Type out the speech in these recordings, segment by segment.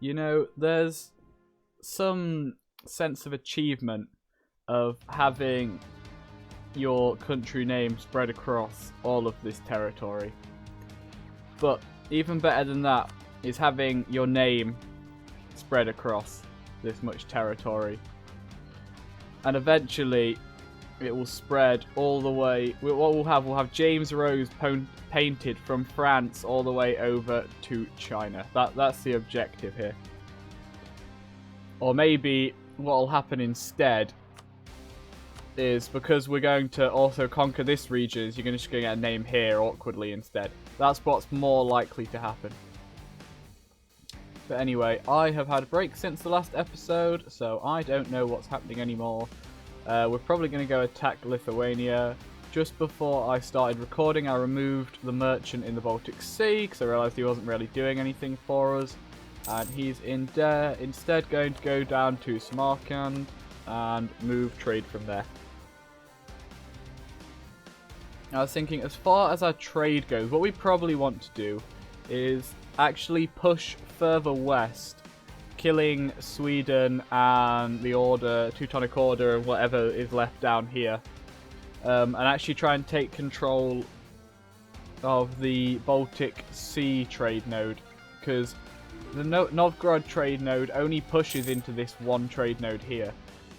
You know, there's some sense of achievement of having your country name spread across all of this territory. But even better than that is having your name spread across this much territory. And eventually it will spread all the way. What we'll have James Rose painted from France all the way over to China. That's the objective here. Or maybe what will happen instead is, because we're going to also conquer this region, is you're just going to get a name here awkwardly instead. That's what's more likely to happen. But anyway, I have had a break since the last episode, so I don't know what's happening anymore. We're probably going to go attack Lithuania. Just before I started recording, I removed the merchant in the Baltic Sea, because I realised he wasn't really doing anything for us. And he's instead going to go down to Samarkand and move trade from there. I was thinking, as far as our trade goes, what we probably want to do is actually push further west, killing Sweden and the Order, Teutonic Order, and whatever is left down here, and actually try and take control of the Baltic Sea trade node, because the Novgorod trade node only pushes into this one trade node here.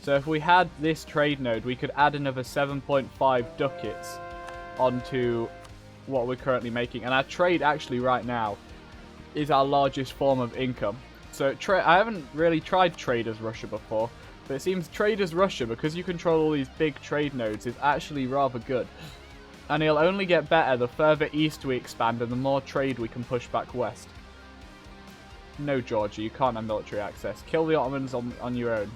So if we had this trade node, we could add another 7.5 ducats onto what we're currently making. And our trade actually right now is our largest form of income. So I haven't really tried trade as Russia before, but it seems trade as Russia, because you control all these big trade nodes, is actually rather good. And it'll only get better the further east we expand and the more trade we can push back west. No, Georgia, you can't have military access. Kill the Ottomans on your own.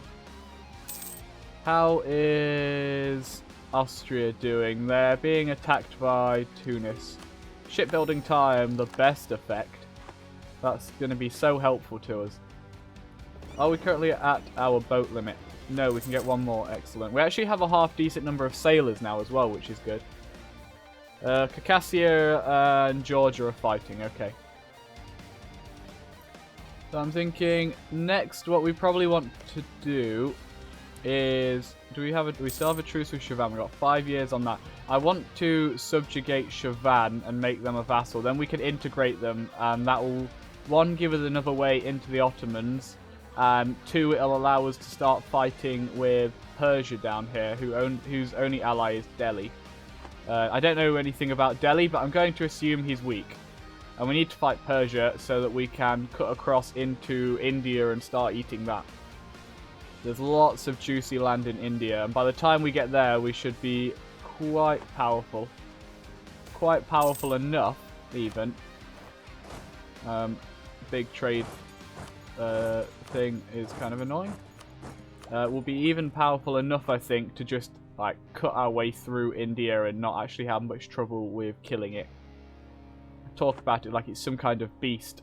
How is Austria doing? They're being attacked by Tunis. Shipbuilding time, the best effect. That's going to be so helpful to us. Are we currently at our boat limit? No, we can get one more. Excellent. We actually have a half-decent number of sailors now as well, which is good. Circassia and Georgia are fighting. Okay. So I'm thinking next what we probably want to do is, do we still have a truce with Chavan? We've got 5 years on that. I want to subjugate Chavan and make them a vassal. Then we can integrate them, and that will, one, give us another way into the Ottomans, and two, it'll allow us to start fighting with Persia down here, whose only ally is Delhi. I don't know anything about Delhi, but I'm going to assume he's weak. And we need to fight Persia so that we can cut across into India and start eating that. There's lots of juicy land in India, and by the time we get there, we should be quite powerful. Quite powerful enough, even. Big trade thing is kind of annoying. We'll be even powerful enough, I think, to just like cut our way through India and not actually have much trouble with killing it. Talk about it like it's some kind of beast.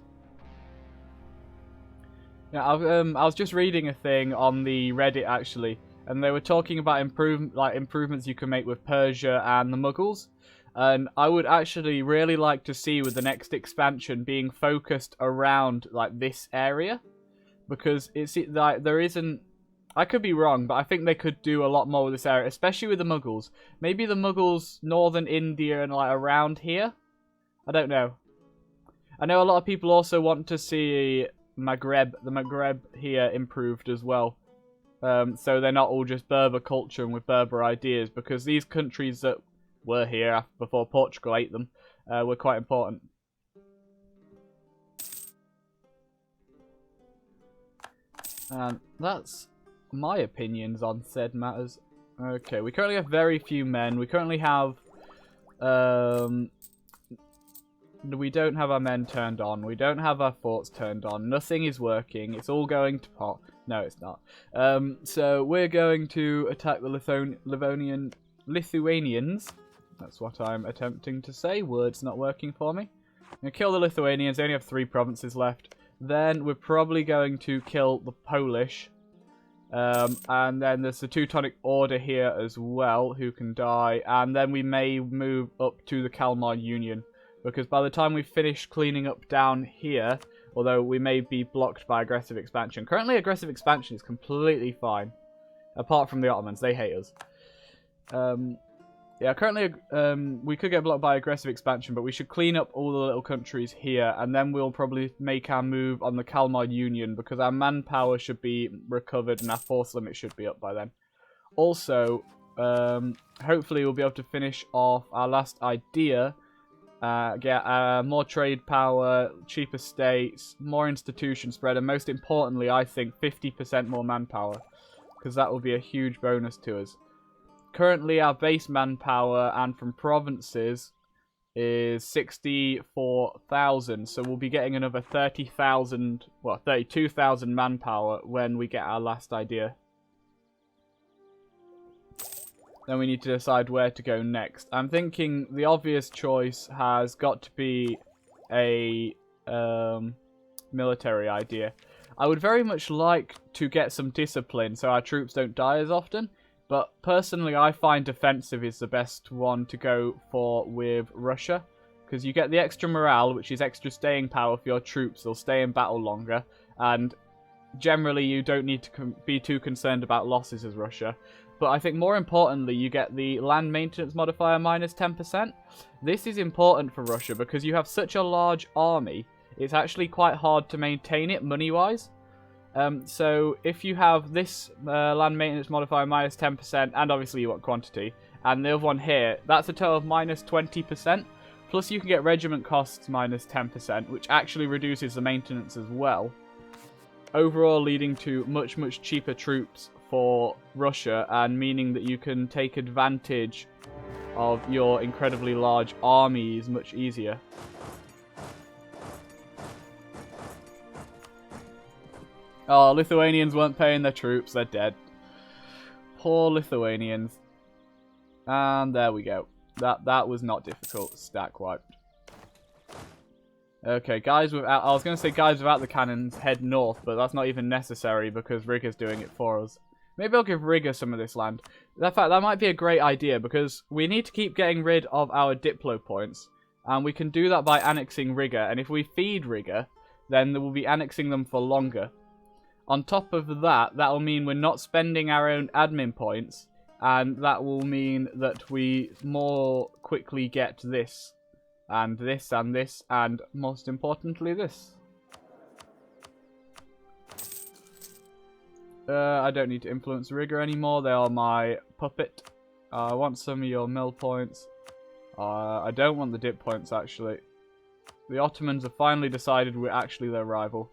Yeah, I was just reading a thing on the Reddit actually, and they were talking about improvements you can make with Persia and the Mughals. And I would actually really like to see with the next expansion being focused around like this area, because it's like there isn't. I could be wrong, but I think they could do a lot more with this area, especially with the Mughals. Maybe the Mughals, northern India and like around here. I don't know. I know a lot of people also want to see the Maghreb here improved as well. So they're not all just Berber culture and with Berber ideas, because these countries that were here before Portugal ate them were quite important. And that's my opinions on said matters. Okay, we currently have very few men. We currently have... we don't have our men turned on. We don't have our forts turned on. Nothing is working. It's all going to pot. No, it's not. So we're going to attack the Lithuanians. That's what I'm attempting to say. Words not working for me. I'm going to kill the Lithuanians. They only have 3 provinces left. Then we're probably going to kill the Polish. And then there's the Teutonic Order here as well, who can die. And then we may move up to the Kalmar Union. Because by the time we finish cleaning up down here, Although we may be blocked by aggressive expansion. Currently, aggressive expansion is completely fine. Apart from the Ottomans, they hate us. Yeah, currently we could get blocked by aggressive expansion, but we should clean up all the little countries here, and then we'll probably make our move on the Kalmar Union, because our manpower should be recovered and our force limit should be up by then. Also, hopefully we'll be able to finish off our last idea. Get more trade power, cheaper states, more institution spread, and most importantly, I think 50% more manpower, because that will be a huge bonus to us. Currently, our base manpower and from provinces is 64,000, so we'll be getting another 30,000, well, 32,000 manpower when we get our last idea. Then we need to decide where to go next. I'm thinking the obvious choice has got to be a military idea. I would very much like to get some discipline so our troops don't die as often. But personally, I find defensive is the best one to go for with Russia. Because you get the extra morale, which is extra staying power for your troops. They'll stay in battle longer. And generally, you don't need to be too concerned about losses as Russia. But I think more importantly, you get the land maintenance modifier minus 10%. This is important for Russia because you have such a large army. It's actually quite hard to maintain it money-wise. So if you have this land maintenance modifier minus 10%, and obviously you want quantity, and the other one here, that's a total of minus 20%. Plus you can get regiment costs minus 10%, which actually reduces the maintenance as well. Overall leading to much, much cheaper troops for Russia, and meaning that you can take advantage of your incredibly large armies much easier. Oh, Lithuanians weren't paying their troops, they're dead. Poor Lithuanians. And there we go. That was not difficult. Stack wiped. Okay, guys without... I was going to say guys without the cannons head north, but that's not even necessary because Riga's doing it for us. Maybe I'll give Riga some of this land. In fact, that might be a great idea because we need to keep getting rid of our Diplo points. And we can do that by annexing Riga. And if we feed Riga, then we'll be annexing them for longer. On top of that, that will mean we're not spending our own admin points. And that will mean that we more quickly get this. And this, and this, and most importantly this. I don't need to influence Riga anymore. They are my puppet. I want some of your mill points. I don't want the dip points, actually. The Ottomans have finally decided we're actually their rival.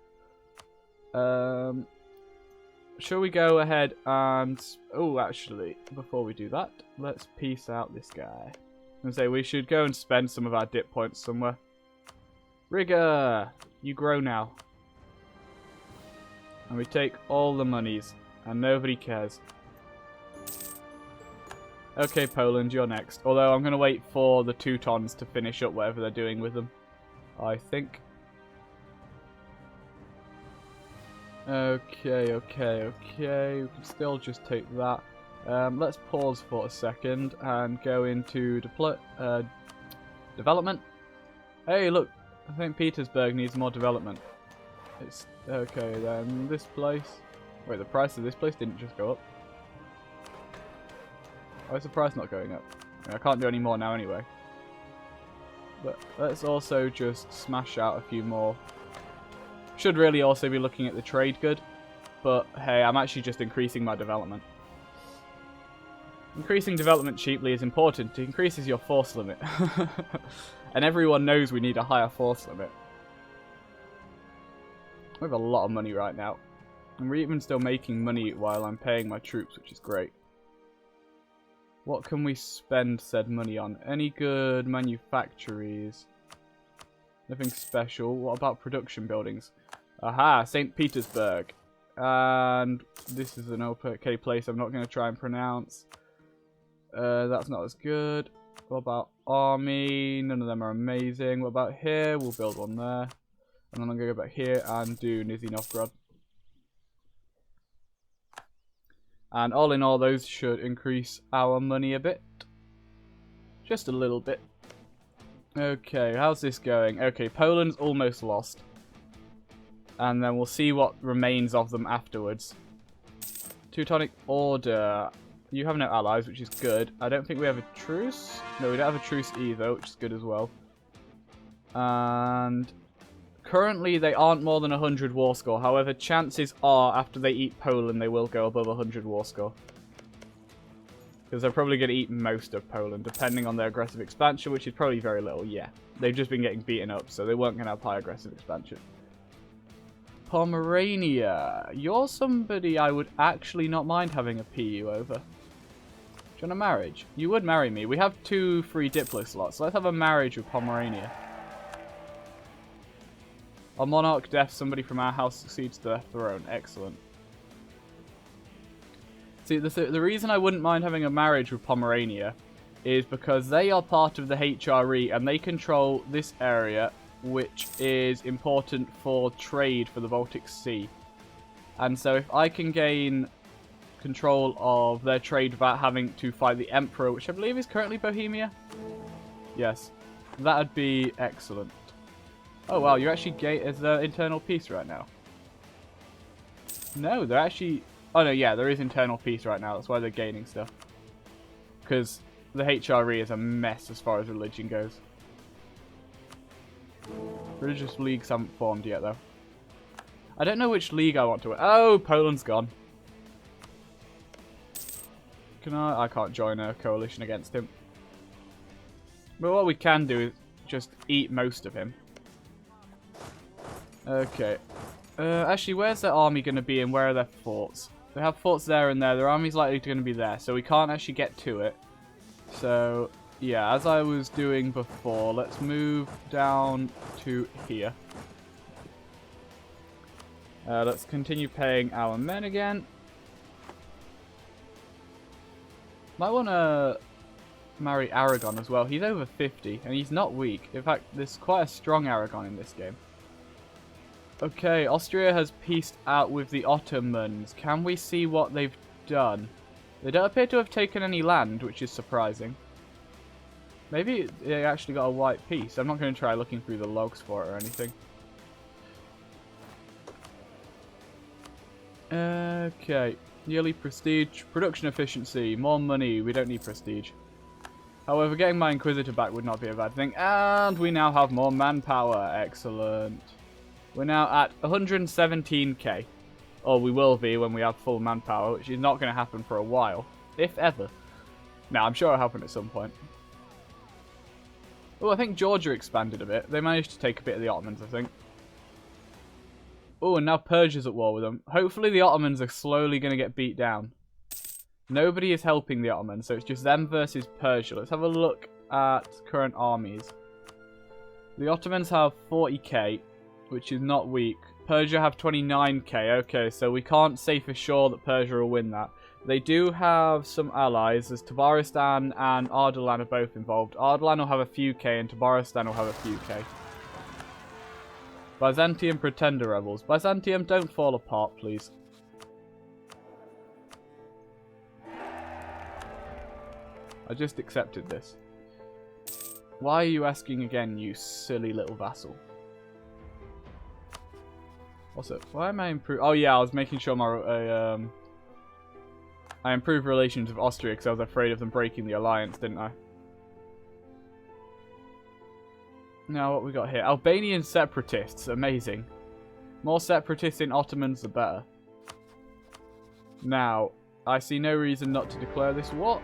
Shall we go ahead and... Oh, actually, before we do that, let's peace out this guy. And say we should go and spend some of our dip points somewhere. Riga, you grow now. And we take all the monies, and nobody cares. Okay, Poland, you're next. Although I'm going to wait for the Teutons to finish up whatever they're doing with them, I think. Okay. We can still just take that. Let's pause for a second and go into development. Hey, look, I think Petersburg needs more development. It's okay then. This place. Wait, the price of this place didn't just go up. Why is the price not going up? I can't do any more now anyway. But let's also just smash out a few more. Should really also be looking at the trade good. But hey, I'm actually just increasing my development. Increasing development cheaply is important. It increases your force limit. And everyone knows we need a higher force limit. We have a lot of money right now. And we're even still making money while I'm paying my troops, which is great. What can we spend said money on? Any good manufactories? Nothing special. What about production buildings? Aha, St. Petersburg. And this is an okay place I'm not going to try and pronounce. That's not as good. What about army? None of them are amazing. What about here? We'll build one there. And then I'm going to go back here and do Nizhny Novgorod. And all in all, those should increase our money a bit. Just a little bit. Okay, how's this going? Okay, Poland's almost lost. And then we'll see what remains of them afterwards. Teutonic Order. You have no allies, which is good. I don't think we have a truce. No, we don't have a truce either, which is good as well. And currently they aren't more than 100 war score. However, chances are after they eat Poland, they will go above 100 war score. Because they're probably going to eat most of Poland, depending on their aggressive expansion, which is probably very little, yeah. They've just been getting beaten up, so they weren't going to have high aggressive expansion. Pomerania. You're somebody I would actually not mind having a PU over. Do you want a marriage? You would marry me. We have 2 free Diplo slots. Let's have a marriage with Pomerania. Our monarch death, somebody from our house succeeds to their throne. Excellent. See, the reason I wouldn't mind having a marriage with Pomerania is because they are part of the HRE and they control this area, which is important for trade for the Baltic Sea. And so if I can gain control of their trade without having to fight the Emperor, which I believe is currently Bohemia. Yes, that would be excellent. Oh wow, you're actually is there internal peace right now? No, they're actually... Oh no, yeah, there is internal peace right now. That's why they're gaining stuff. Because the HRE is a mess as far as religion goes. Religious leagues haven't formed yet, though. I don't know which league I want to... Oh, Poland's gone. Can I? I can't join a coalition against him. But what we can do is just eat most of him. Okay. Actually, where's their army going to be and where are their forts? They have forts there and there. Their army's likely going to be there, so we can't actually get to it. So, yeah, as I was doing before, let's move down to here. Let's continue paying our men again. Might want to marry Aragon as well. He's over 50, and he's not weak. In fact, there's quite a strong Aragon in this game. Okay, Austria has peaced out with the Ottomans. Can we see what they've done? They don't appear to have taken any land, which is surprising. Maybe they actually got a white peace. I'm not going to try looking through the logs for it or anything. Okay. Yearly prestige. Production efficiency. More money. We don't need prestige. However, getting my Inquisitor back would not be a bad thing. And we now have more manpower. Excellent. We're now at 117k. Or we will be when we have full manpower, which is not going to happen for a while. If ever. Now, I'm sure it'll happen at some point. Oh, I think Georgia expanded a bit. They managed to take a bit of the Ottomans, I think. Oh, and now Persia's at war with them. Hopefully the Ottomans are slowly going to get beat down. Nobody is helping the Ottomans, so it's just them versus Persia. Let's have a look at current armies. The Ottomans have 40k, which is not weak. Persia have 29k. Okay, so we can't say for sure that Persia will win that. They do have some allies, as Tabaristan and Ardalan are both involved. Ardalan will have a few k and Tabaristan will have a few k. Byzantium Pretender Rebels. Byzantium, don't fall apart, please. I just accepted this. Why are you asking again, you silly little vassal? What's it? Why am I improving? Oh yeah, I was making sure I improved relations with Austria because I was afraid of them breaking the alliance, didn't I? Now, what we got here? Albanian separatists. Amazing. More separatists in Ottomans, the better. Now, I see no reason not to declare this war.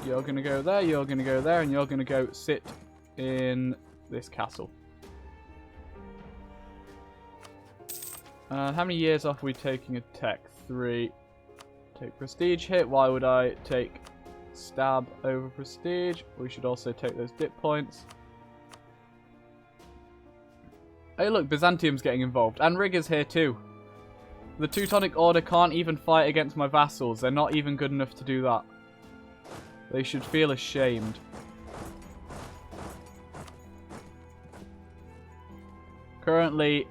You're going to go there, you're going to go there, and you're going to go sit in this castle. How many years off are we taking a tech? 3. Take prestige hit. Why would I take stab over prestige? We should also take those dip points. Hey look, Byzantium's getting involved. And Riga's here too. The Teutonic Order can't even fight against my vassals. They're not even good enough to do that. They should feel ashamed. Currently,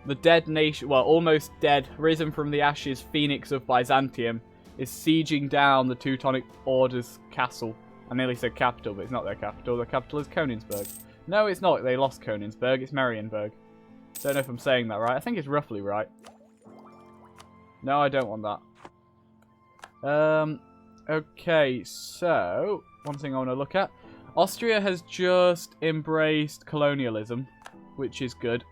the dead nation, well, almost dead, risen from the ashes Phoenix of Byzantium, is sieging down the Teutonic Order's castle. I nearly said capital, but it's not their capital. Their capital is Königsberg. No, it's not. They lost Königsberg. It's Marienburg. Don't know if I'm saying that right. I think it's roughly right. No, I don't want that. Okay, so one thing I want to look at. Austria has just embraced colonialism, which is good.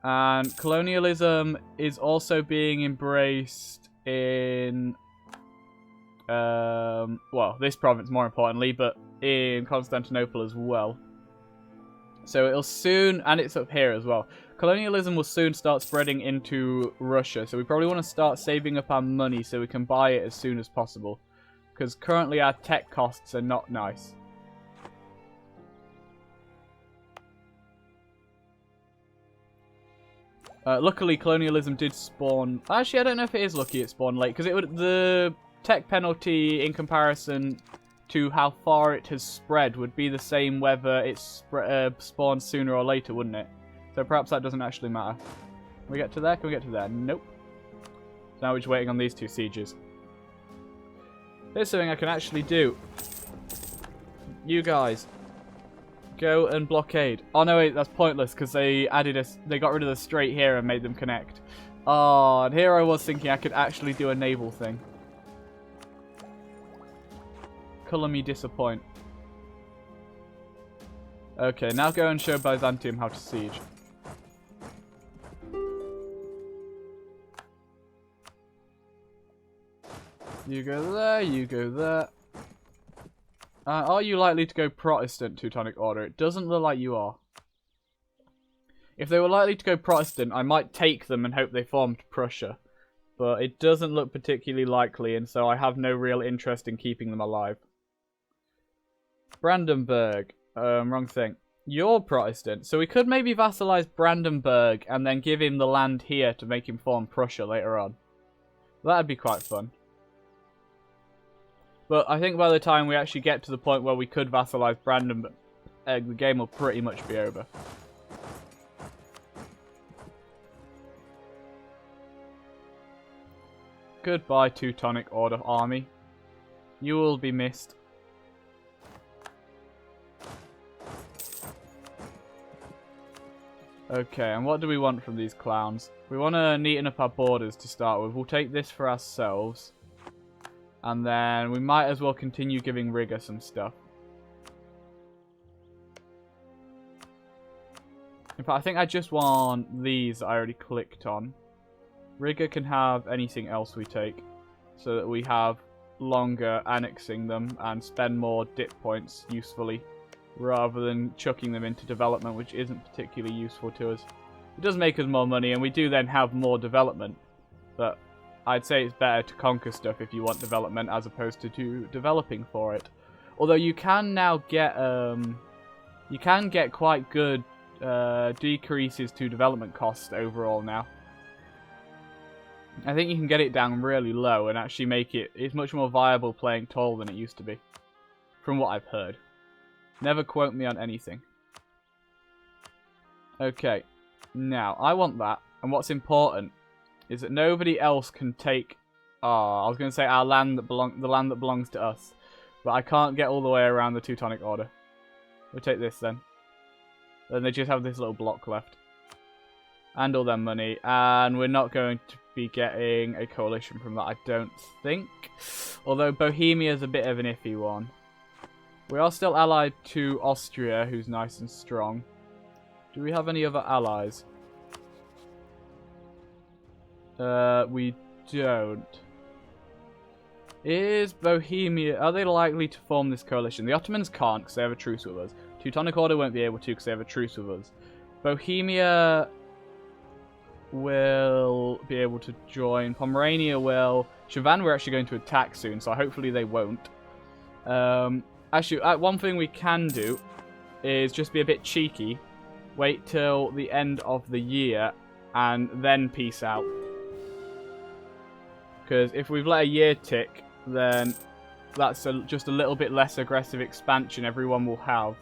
And colonialism is also being embraced in, well, this province more importantly, but in Constantinople as well. So it'll soon, and it's up here as well. Colonialism will soon start spreading into Russia, so we probably want to start saving up our money so we can buy it as soon as possible. Because currently our tech costs are not nice. Luckily, colonialism did spawn... Actually, I don't know if it is lucky it spawned late, because it would the tech penalty in comparison to how far it has spread would be the same whether it spawned sooner or later, wouldn't it? So perhaps that doesn't actually matter. Can we get to there? Can we get to there? Nope. So now we're just waiting on these two sieges. Here's something I can actually do. You guys, go and blockade. Oh no, wait, that's pointless because they got rid of the strait here and made them connect. Oh, and here I was thinking I could actually do a naval thing. Colour me disappoint. Okay, now go and show Byzantium how to siege. You go there, you go there. Are you likely to go Protestant, Teutonic Order? It doesn't look like you are. If they were likely to go Protestant, I might take them and hope they formed Prussia. But it doesn't look particularly likely, and so I have no real interest in keeping them alive. Brandenburg. Wrong thing. You're Protestant, so we could maybe vassalize Brandenburg and then give him the land here to make him form Prussia later on. That'd be quite fun. But I think by the time we actually get to the point where we could vassalize Brandenburg, the game will pretty much be over. Goodbye, Teutonic Order army. You will be missed. Okay, and what do we want from these clowns? We want to neaten up our borders to start with. We'll take this for ourselves. And then we might as well continue giving Riga some stuff. In fact, I think I just want these that I already clicked on. Riga can have anything else we take. So that we have longer annexing them and spend more dip points usefully. Rather than chucking them into development, which isn't particularly useful to us. It does make us more money, and we do then have more development. But I'd say it's better to conquer stuff if you want development, as opposed to developing for it. Although you can now get quite good decreases to development costs overall now. I think you can get it down really low and actually make it's much more viable playing tall than it used to be, from what I've heard. Never quote me on anything. Okay, now I want that, and what's important is that nobody else can take. I was going to say our land that the land that belongs to us, but I can't get all the way around the Teutonic Order. We'll take this then. Then they just have this little block left, and all their money, and we're not going to be getting a coalition from that, I don't think. Although Bohemia is a bit of an iffy one. We are still allied to Austria, who's nice and strong. Do we have any other allies? We don't. Is Bohemia... Are they likely to form this coalition? The Ottomans can't because they have a truce with us. Teutonic Order won't be able to because they have a truce with us. Bohemia will be able to join. Pomerania will. Chavan we're actually going to attack soon, so hopefully they won't. Actually, one thing we can do is just be a bit cheeky. Wait till the end of the year and then peace out. Because if we've let a year tick, then that's just a little bit less aggressive expansion everyone will have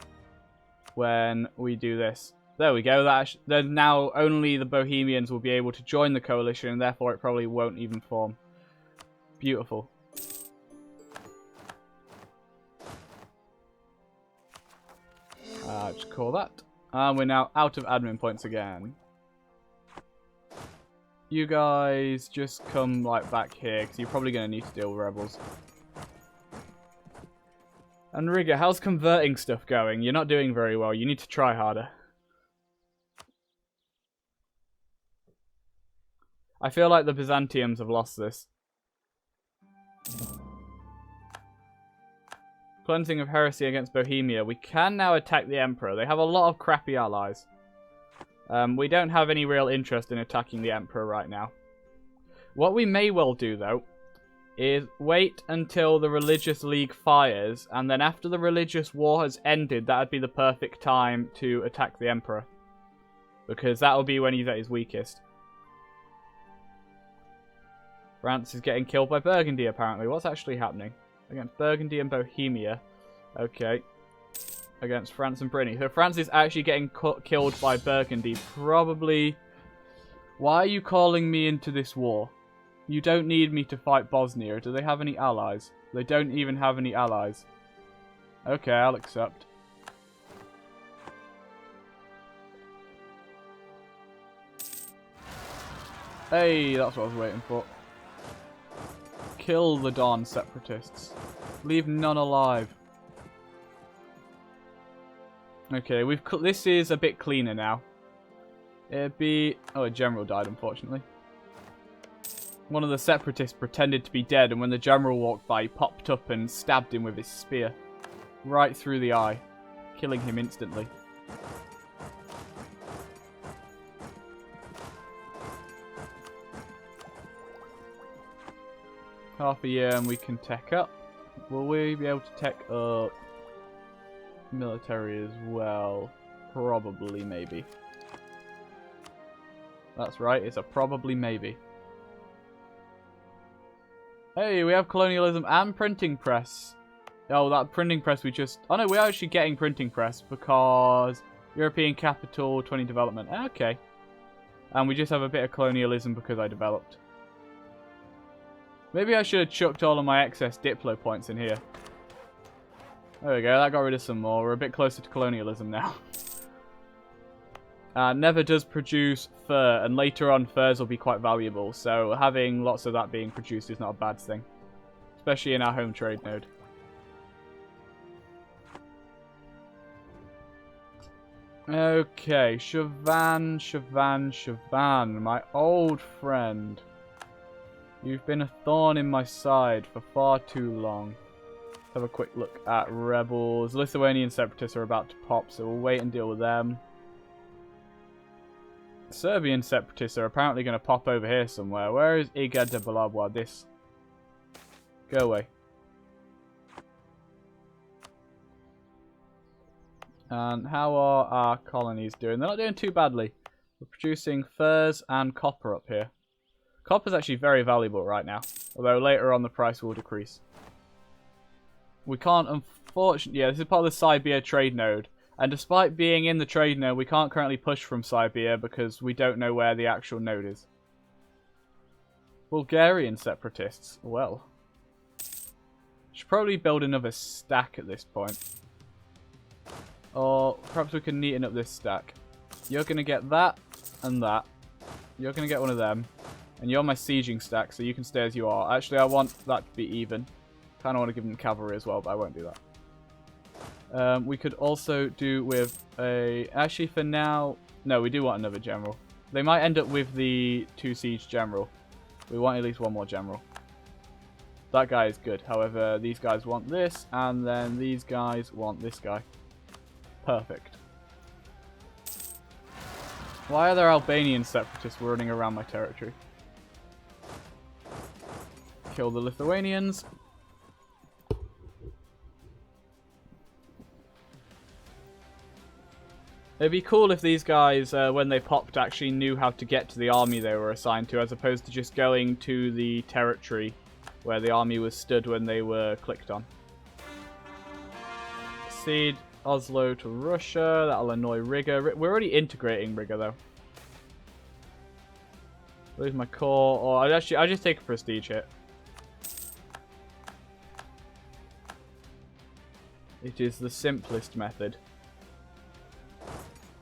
when we do this. There we go. Then now only the Bohemians will be able to join the coalition, and therefore it probably won't even form. Beautiful. Just call that. And we're now out of admin points again. You guys just come like back here, because you're probably going to need to deal with rebels. And Rigger, how's converting stuff going? You're not doing very well. You need to try harder. I feel like the Byzantiums have lost this. Cleansing of heresy against Bohemia. We can now attack the Emperor. They have a lot of crappy allies. We don't have any real interest in attacking the Emperor right now. What we may well do, though, is wait until the Religious League fires, and then after the Religious War has ended, that would be the perfect time to attack the Emperor. Because that will be when he's at his weakest. France is getting killed by Burgundy, apparently. What's actually happening? Against Burgundy and Bohemia. Okay. Against France and Brittany. So France is actually getting killed by Burgundy. Probably... Why are you calling me into this war? You don't need me to fight Bosnia. Do they have any allies? They don't even have any allies. Okay, I'll accept. Hey, that's what I was waiting for. Kill the Don separatists. Leave none alive. Okay, this is a bit cleaner now. It'd be... Oh, a general died, unfortunately. One of the separatists pretended to be dead, and when the general walked by, he popped up and stabbed him with his spear. Right through the eye, killing him instantly. Half a year and we can tech up. Will we be able to tech up military as well? Probably, maybe. That's right, it's a probably maybe. Hey, we have colonialism and printing press. Oh, that printing press we just... Oh no, we're actually getting printing press because European capital, 20 development. Okay. And we just have a bit of colonialism because I developed. Maybe I should have chucked all of my excess Diplo points in here. There we go, that got rid of some more. We're a bit closer to colonialism now. Never does produce fur, and later on furs will be quite valuable, so having lots of that being produced is not a bad thing. Especially in our home trade node. Okay, Chavan, my old friend. You've been a thorn in my side for far too long. Let's have a quick look at rebels. Lithuanian separatists are about to pop, so we'll wait and deal with them. Serbian separatists are apparently going to pop over here somewhere. Where is Iga de Balabwa? This. Go away. And how are our colonies doing? They're not doing too badly. We're producing furs and copper up here. Copper is actually very valuable right now, although later on the price will decrease. We can't, unfortunately... Yeah, this is part of the Siberia trade node. And despite being in the trade node, we can't currently push from Siberia because we don't know where the actual node is. Bulgarian separatists. Well. Should probably build another stack at this point. Or perhaps we can neaten up this stack. You're going to get that and that. You're going to get one of them. And you're my sieging stack, so you can stay as you are. Actually, I want that to be even. Kind of want to give them cavalry as well, but I won't do that. We could also do with a... Actually, for now... No, we do want another general. They might end up with the 2 siege general. We want at least one more general. That guy is good. However, these guys want this, and then these guys want this guy. Perfect. Why are there Albanian separatists running around my territory? Kill the Lithuanians. It'd be cool if these guys, when they popped, actually knew how to get to the army they were assigned to, as opposed to just going to the territory where the army was stood when they were clicked on. Cede Oslo to Russia. That'll annoy Riga. We're already integrating Riga, though. Lose my core. Or I just take a prestige hit. It is the simplest method.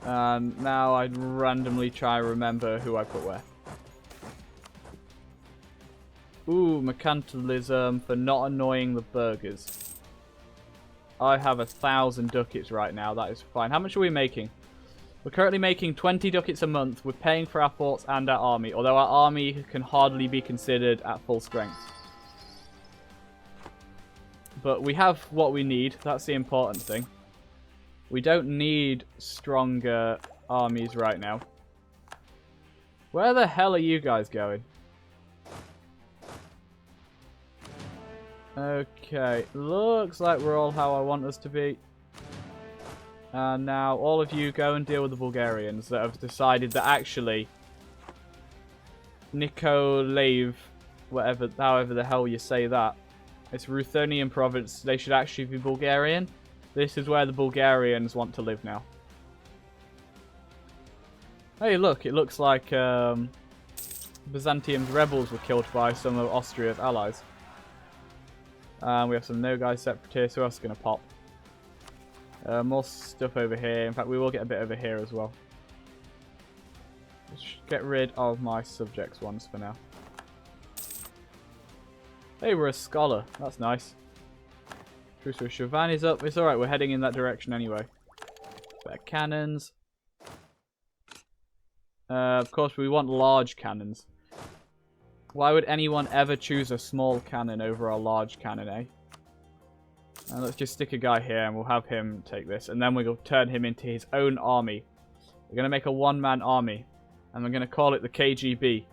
And now I'd randomly try and remember who I put where. Ooh, mercantilism for not annoying the burgers. I have 1,000 ducats right now. That is fine. How much are we making? We're currently making 20 ducats a month. We're paying for our forts and our army. Although our army can hardly be considered at full strength. But we have what we need. That's the important thing. We don't need stronger armies right now. Where the hell are you guys going? Okay, looks like we're all how I want us to be. And now all of you go and deal with the Bulgarians that have decided that actually Nikolaev, however the hell you say that, it's Ruthenian province, they should actually be Bulgarian. This is where the Bulgarians want to live now. Hey look, it looks like Byzantium's rebels were killed by some of Austria's allies. We have some no-guy separatists. Who else is going to pop? More stuff over here. In fact, we will get a bit over here as well. Let's get rid of my subjects ones for now. Hey, we're a scholar. That's nice. Truce with Chavan is up. It's alright, we're heading in that direction anyway. Better cannons. Of course, we want large cannons. Why would anyone ever choose a small cannon over a large cannon, eh? And let's just stick a guy here and we'll have him take this. And then we'll turn him into his own army. We're going to make a one-man army. And we're going to call it the KGB.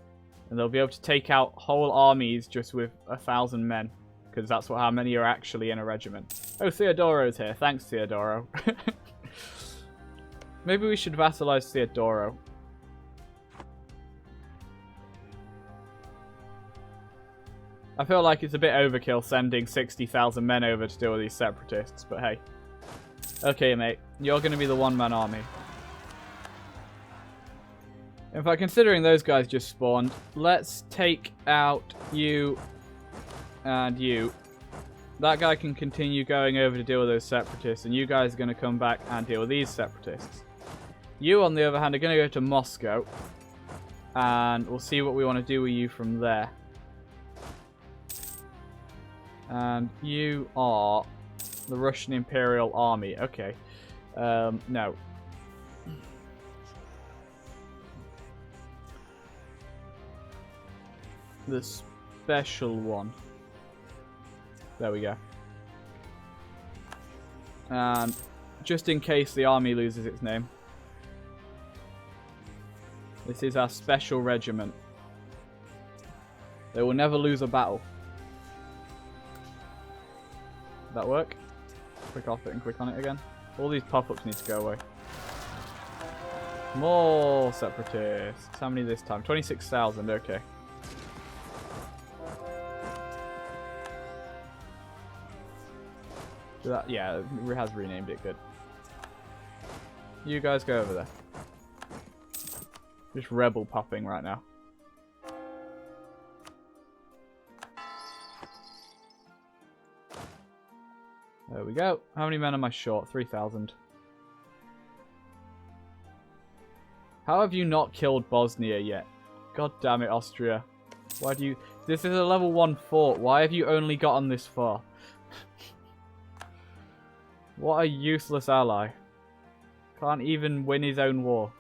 And they'll be able to take out whole armies just with 1,000 men. Because that's how many are actually in a regiment. Oh, Theodoro's here. Thanks, Theodoro. Maybe we should vassalize Theodoro. I feel like it's a bit overkill sending 60,000 men over to deal with these separatists, but hey. Okay, mate. You're going to be the one-man army. In fact, considering those guys just spawned, let's take out you and you. That guy can continue going over to deal with those separatists, and you guys are going to come back and deal with these separatists. You, on the other hand, are going to go to Moscow, and we'll see what we want to do with you from there. And you are the Russian Imperial Army. Okay. No. The special one. There we go. And just in case the army loses its name, this is our special regiment. They will never lose a battle. Did that work? Click off it and click on it again. All these pop-ups need to go away. More separatists. How many this time? 26,000, okay. That, yeah, it has renamed it, good. You guys go over there. Just rebel popping right now. There we go. How many men am I short? 3,000. How have you not killed Bosnia yet? God damn it, Austria. Why do you... This is a level 1 fort. Why have you only gotten this far? What a useless ally. Can't even win his own war.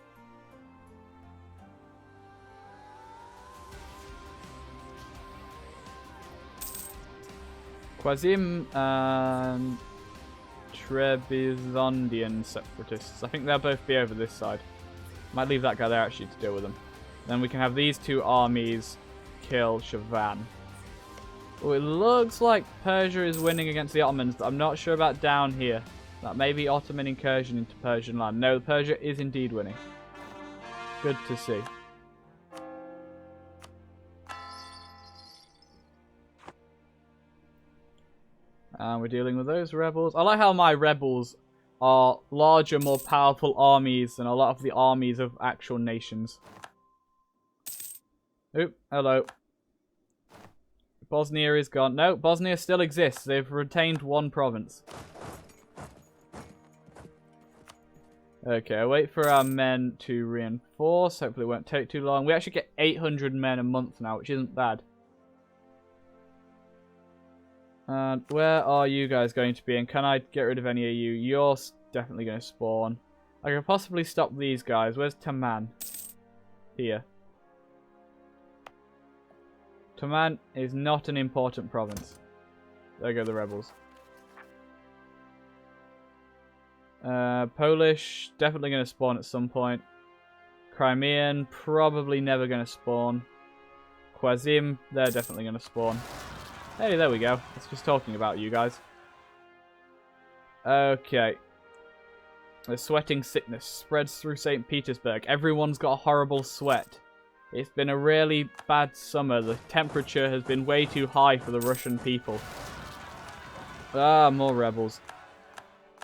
Quasim and Trebizondian separatists. I think they'll both be over this side. Might leave that guy there actually to deal with them. Then we can have these two armies kill Shavan. Oh, it looks like Persia is winning against the Ottomans, but I'm not sure about down here. That may be Ottoman incursion into Persian land. No, Persia is indeed winning. Good to see. And we're dealing with those rebels. I like how my rebels are larger, more powerful armies than a lot of the armies of actual nations. Oop, hello. Bosnia is gone. No, Bosnia still exists. They've retained one province. Okay, I wait for our men to reinforce. Hopefully it won't take too long. We actually get 800 men a month now, which isn't bad. And where are you guys going to be? And can I get rid of any of you? You're definitely going to spawn. I could possibly stop these guys. Where's Taman? Here. Taman is not an important province. There go the rebels. Polish, definitely going to spawn at some point. Crimean, probably never going to spawn. Kwazim, they're definitely going to spawn. Hey, there we go. It's just talking about you guys. Okay. The sweating sickness spreads through St. Petersburg. Everyone's got a horrible sweat. It's been a really bad summer. The temperature has been way too high for the Russian people. Ah, more rebels.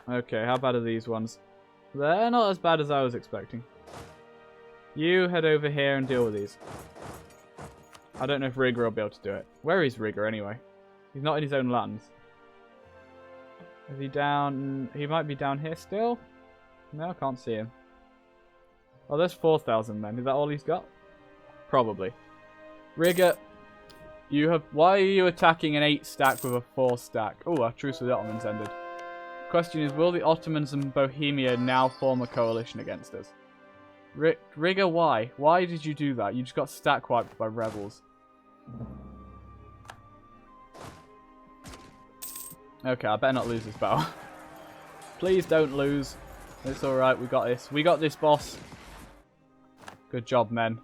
Okay, how bad are these ones? They're not as bad as I was expecting. You head over here and deal with these. I don't know if Rigger will be able to do it. Where is Rigger anyway? He's not in his own lands. Is he down? He might be down here still? No, I can't see him. Oh, there's 4,000 men. Is that all he's got? Probably. Rigger, you have. Why are you attacking an 8 stack with a 4 stack? Oh, our truce with the Ottomans ended. Question is, will the Ottomans and Bohemia now form a coalition against us? Rigger, why? Why did you do that? You just got stack wiped by rebels. Okay, I better not lose this battle. Please don't lose. It's alright, we got this. We got this, boss. Good job, men.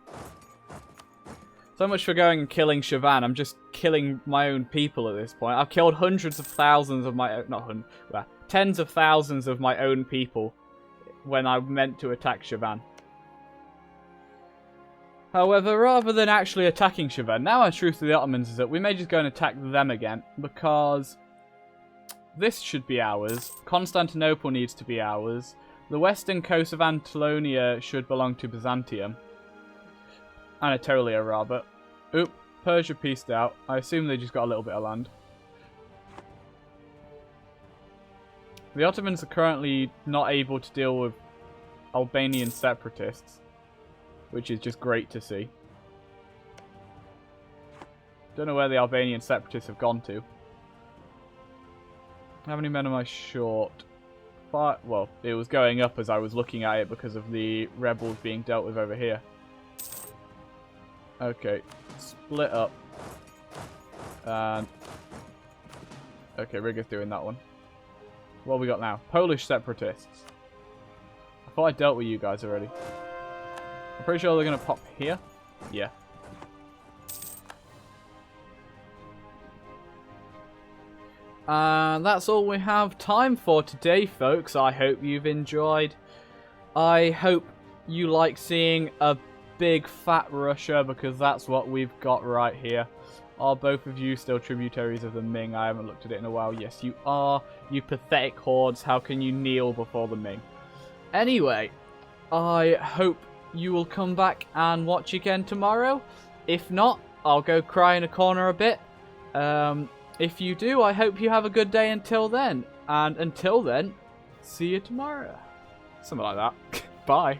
So much for going and killing Chavan. I'm just killing my own people at this point. I've killed hundreds of thousands of my own... Not hundreds. Well, tens of thousands of my own people when I meant to attack Chavan. However, rather than actually attacking Chavan, now our truce to the Ottomans is that we may just go and attack them again, because this should be ours. Constantinople needs to be ours. The western coast of Anatolia should belong to Byzantium. Anatolia, rather. Oop, Persia pieced out. I assume they just got a little bit of land. The Ottomans are currently not able to deal with Albanian separatists, which is just great to see. Don't know where the Albanian separatists have gone to. How many men am I short? 5. Well, it was going up as I was looking at it because of the rebels being dealt with over here. Okay, split up. And okay, Rigger's doing that one. What have we got now? Polish separatists. I thought I dealt with you guys already. I'm pretty sure they're going to pop here. Yeah. And that's all we have time for today, folks. I hope you've enjoyed. I hope you like seeing a big fat Russia, because that's what we've got right here. Are both of you still tributaries of the Ming? I haven't looked at it in a while. Yes, you are. You pathetic hordes. How can you kneel before the Ming? Anyway, I hope you will come back and watch again tomorrow. If not, I'll go cry in a corner a bit. If you do, I hope you have a good day until then. And until then, see you tomorrow. Something like that. Bye.